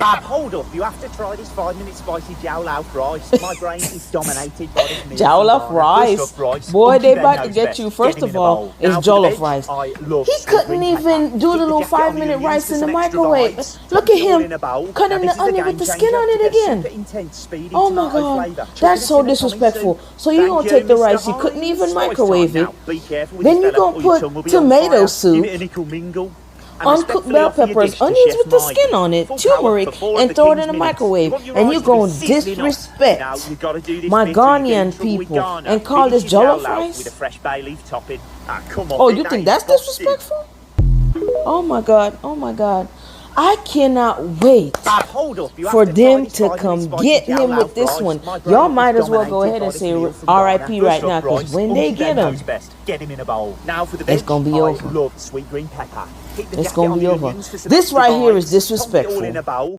Bab, hold up. You have to try this 5-minute spicy jowloaf rice. My brain is dominated by this meal. Jollof rice. Boy, they about to get you. First of all, it's jollof rice. He couldn't even do the little 5-minute rice in the microwave. Look at him cutting the onion with the skin on it again. Oh my God, that's so disrespectful. So you're going to take the rice, you couldn't even microwave it. Then you're going to put tomato soup, uncooked bell peppers, onions with the skin on it, turmeric, and throw it in the microwave. And you're going to disrespect my Ghanaian people and call this jollof rice? Oh, you think that's disrespectful? Oh my God, oh my God. I cannot wait for them to come get him with this one. Y'all might as well go ahead and say R.I.P. right now, because when they get him, it's going to be over. It's going to be over. This right here is disrespectful.